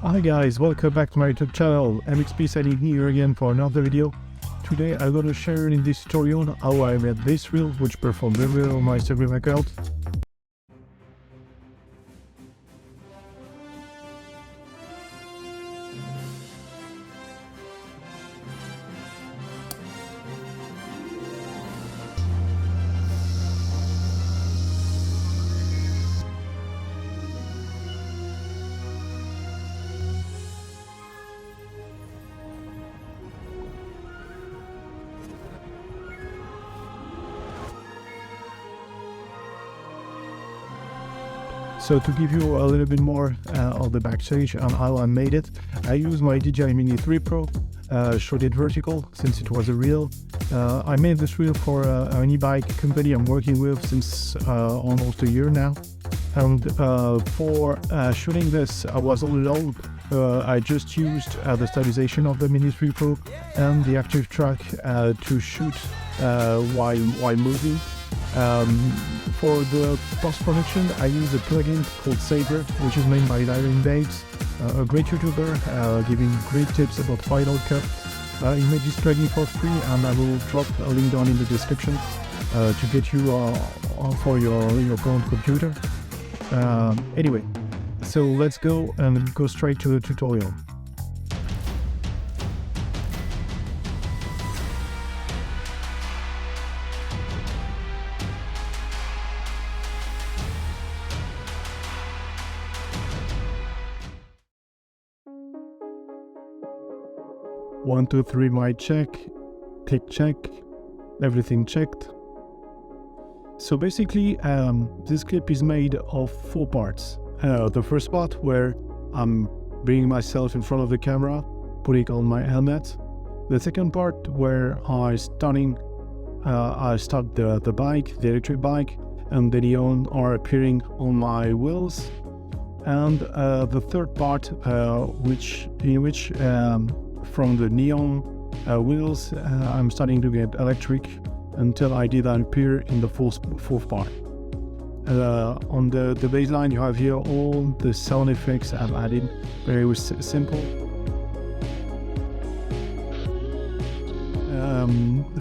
Hi guys, welcome back to my YouTube channel. MXP Setting here again for another video. Today I'm going to share in this tutorial how I made this reel which performed very well on my Instagram account. So to give you a little bit more of the backstage on how I made it, I used my DJI Mini 3 Pro, shot it vertical since it was a reel. I made this reel for an e-bike company I'm working with since almost a year now. And for shooting this, I was all alone. I just used the stabilization of the Mini 3 Pro and the active track to shoot while moving. For the post-production, I use a plugin called Saber, which is made by Darren Bates, a great YouTuber giving great tips about Final Cut. He made this plugin for free, and I will drop a link down in the description to get you for your current computer. Anyway, so let's go straight to the tutorial. One, two, three, mic check, click check, everything checked. So basically, this clip is made of 4 parts. The first part where I'm bringing myself in front of the camera, putting on my helmet. The second part where I start the bike, the electric bike, and the neon are appearing on my wheels. And the third part, in which from the neon wheels, I'm starting to get electric until I did appear in the fourth part. On the baseline, you have here all the sound effects I've added, very simple.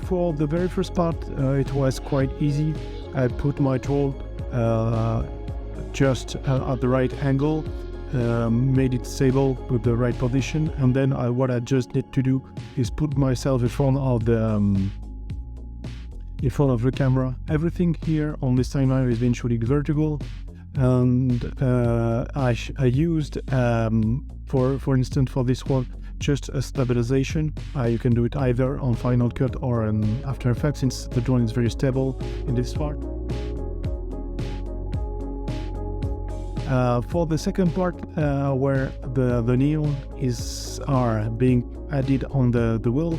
For the very first part, it was quite easy. I put my troll just at the right angle, made it stable with the right position, and then what I just need to do is put myself in front of the camera. Everything here on this timeline is being shooting vertical, and I used for instance for this one just a stabilization. You can do it either on Final Cut or on After Effects, since the drone is very stable in this part. For the second part, where the neon are being added on the wheel,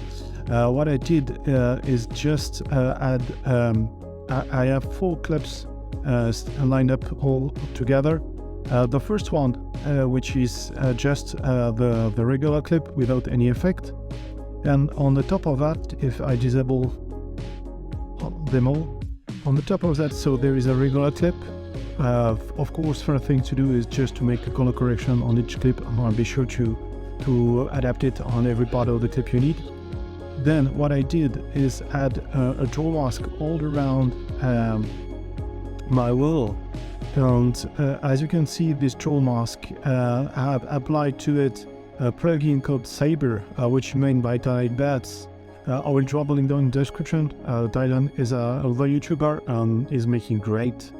what I did is just add. I have 4 clips lined up all together. The first one, which is just the regular clip without any effect, and on the top of that, if I disable them all, on the top of that, so there is a regular clip. Of course, first thing to do is just to make a color correction on each clip, and be sure to adapt it on every part of the clip you need. Then what I did is add a draw mask all around my wheel, and as you can see, this draw mask I have applied to it a plugin called Saber, which is made by Darren Bates. I will drop a link down in the description. Darren is another YouTuber and is making great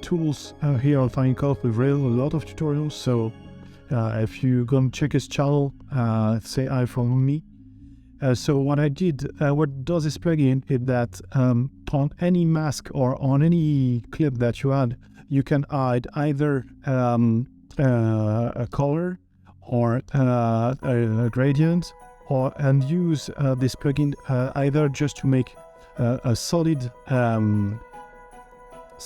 tools here on Final Cut with a lot of tutorials. So if you go check his channel, say hi from me. So what I did, what does this plugin is that on any mask or on any clip that you add, you can add either a color or a gradient, and use this plugin either just to make a solid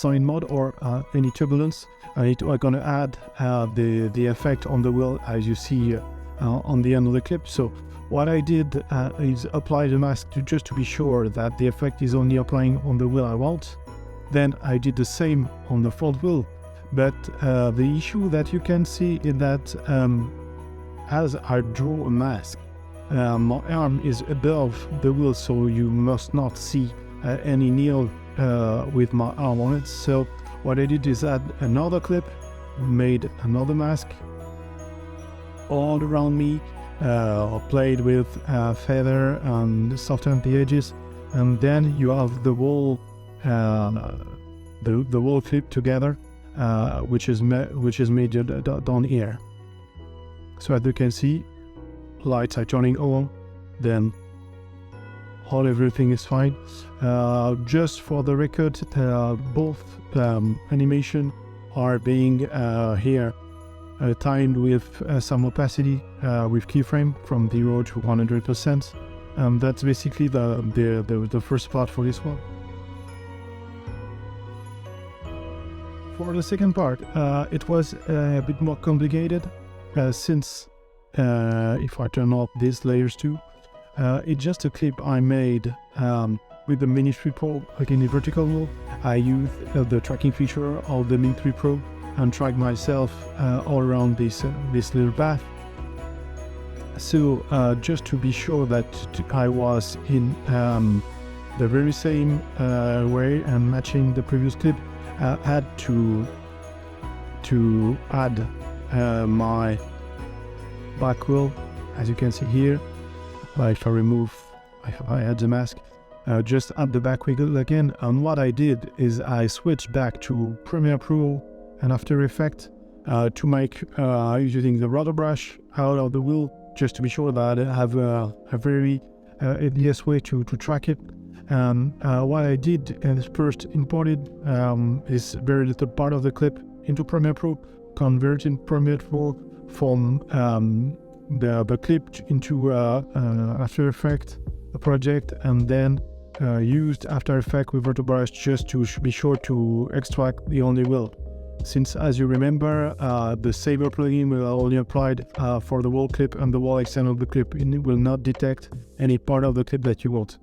mode or any turbulence. I'm going to add the effect on the wheel, as you see on the end of the clip. So what I did is apply the mask just to be sure that the effect is only applying on the wheel I want. Then I did the same on the front wheel, but the issue that you can see is that as I draw a mask, my arm is above the wheel, so you must not see any nail with my arm on it. So what I did is add another clip, made another mask all around me, played with feather and softened the edges, and then you have the whole the whole clip together, which is made down here. So as you can see, lights are turning on, then everything is fine. Just for the record, both animation are being here timed with some opacity with keyframe from 0 to 100%. That's basically the first part for this one. For the second part, it was a bit more complicated, since if I turn off these layers too, it's just a clip I made with the Mini 3 Pro, again in vertical mode. I used the tracking feature of the Mini 3 Pro and tracked myself all around this little path. So just to be sure that I was in the very same way and matching the previous clip, I had to add my back wheel, as you can see here. If I add the mask, just add the back wheel again. And what I did is I switched back to Premiere Pro and After Effects to make using the rotor brush out of the wheel, just to be sure that I have a very easiest way to track it. What I did is first imported is very little part of the clip into Premiere Pro, converting Premiere Pro from the clip into After Effects project, and then used After Effects with rotor brush just to be sure to extract the only wheel. Since, as you remember, the Saber plugin will only apply for the whole clip, and the whole extent of the clip, and it will not detect any part of the clip that you want.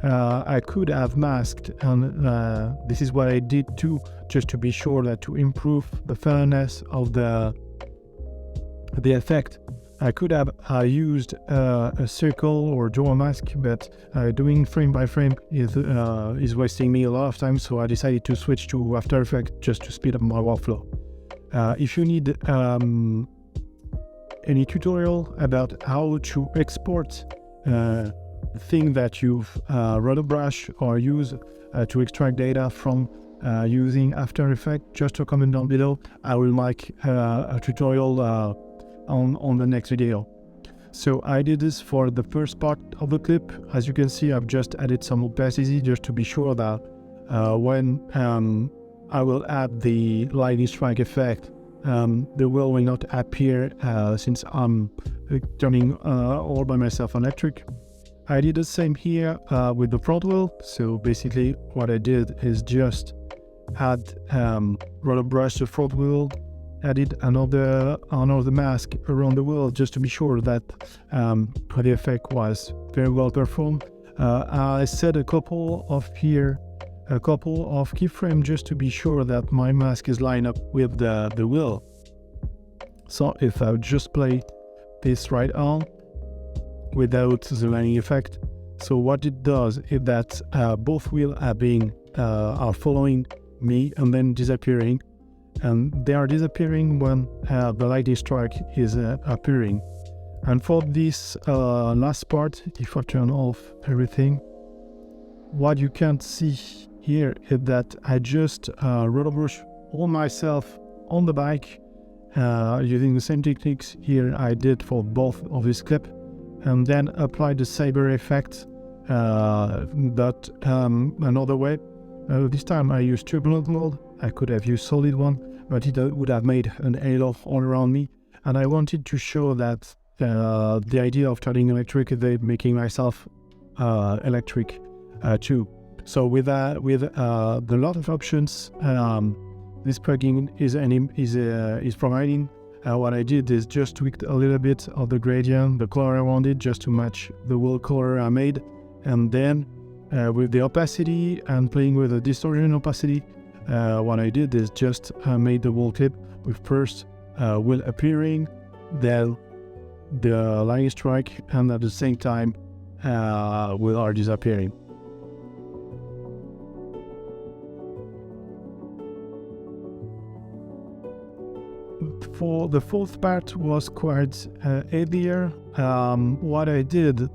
I could have masked, and this is what I did too, just to be sure that to improve the fairness of the effect. I could have used a circle or draw a mask, but doing frame by frame is wasting me a lot of time, so I decided to switch to After Effects just to speed up my workflow. If you need any tutorial about how to export thing that you've rotor brush or use to extract data from using After Effects, just a comment down below. I will make a tutorial on the next video. So I did this for the first part of the clip. As you can see, I've just added some opacity just to be sure that when I will add the lightning strike effect, the wheel will not appear since I'm turning all by myself electric. I did the same here with the front wheel. So basically what I did is just add rotor brush the front wheel, added another mask around the wheel just to be sure that the effect was very well performed. I set a couple of keyframes just to be sure that my mask is lined up with the wheel. So if I just play this right on without the lining effect, so what it does is that both wheels are following me and then disappearing, and they are disappearing when the lightning strike is appearing. And for this last part, if I turn off everything, what you can't see here is that I just rotor brush all myself on the bike using the same techniques here I did for both of this clip, and then apply the Saber effect that another way. This time I used turbulent mode. I could have used solid one, but it would have made an halo all around me, and I wanted to show that the idea of turning electric is making myself electric too. So with the lot of options this plugin is providing, what I did is just tweaked a little bit of the gradient, the color I wanted, just to match the whole color I made, and then with the opacity and playing with the distortion opacity, what I did is just made the whole clip with first wheel appearing, then the lightning strike, and at the same time we are disappearing. For the fourth part was quite heavier. What I did,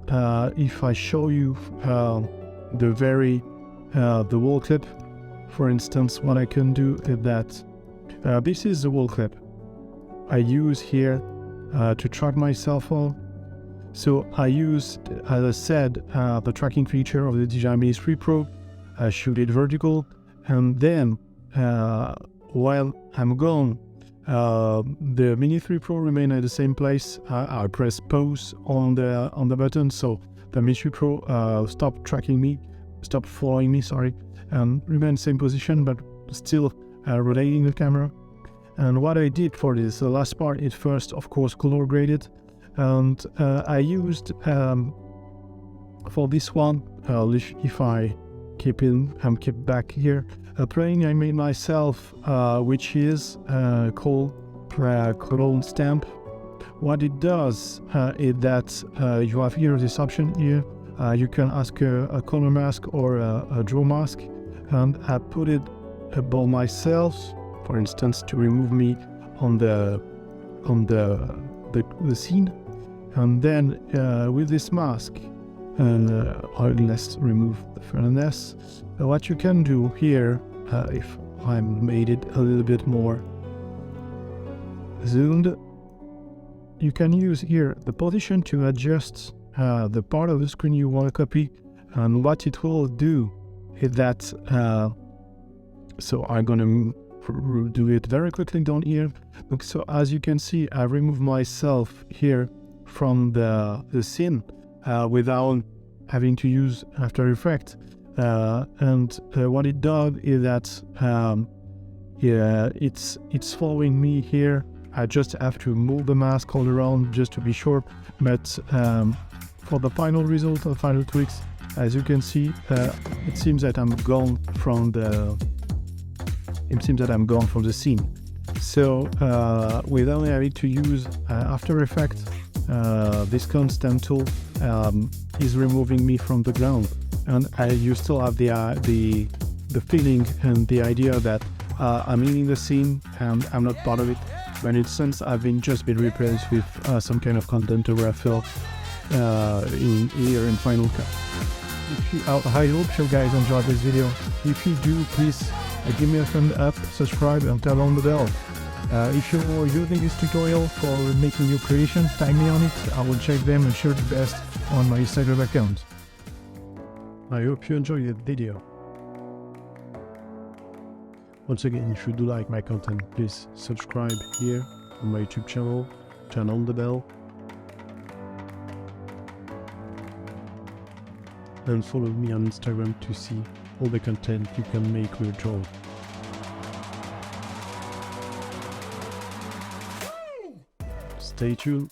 if I show you the wall clip, for instance, what I can do is that this is the wall clip I use here to track my cell phone. So I used, as I said, the tracking feature of the DJI Mini 3 Pro. I shoot it vertical, and then while I'm gone, the Mini 3 Pro remain at the same place. I press pause on the button, so the Mini 3 Pro stopped tracking me, stopped following me, sorry, and remain same position, but still rotating the camera. And what I did for this, the last part, is first, of course, color graded, and I used for this one, if I keep back here, a plugin I made myself, which is called Clone Stamp. What it does is that you have here this option here. You can ask a color mask or a draw mask, and I put it above myself, for instance, to remove me on the scene. And then with this mask, let's remove the furnace. What you can do here, if I made it a little bit more zoomed, you can use here the position to adjust the part of the screen you want to copy. And what it will do is that, so I'm gonna do it very quickly down here. So as you can see, I removed myself here from the scene without having to use After Effects. And what it does is that it's following me here. I just have to move the mask all around just to be sure. But for the final result, the final tweaks, as you can see, it seems that I'm gone from the scene. So without having to use After Effects, this Clone Stamp tool is removing me from the ground, and you still have the feeling and the idea that I'm leaving the scene and I'm not part of it. But in sense, I've just been replaced with some kind of content over a film here in Final Cut. I hope you guys enjoyed this video. If you do, please give me a thumbs up, subscribe, and turn on the bell. If you're using this tutorial for making new creation, tag me on it. I will check them and share the best on my Instagram account. I hope you enjoyed the video. Once again, if you do like my content, please subscribe here on my YouTube channel, turn on the bell, and follow me on Instagram to see all the content you can make with drone. Stay tuned.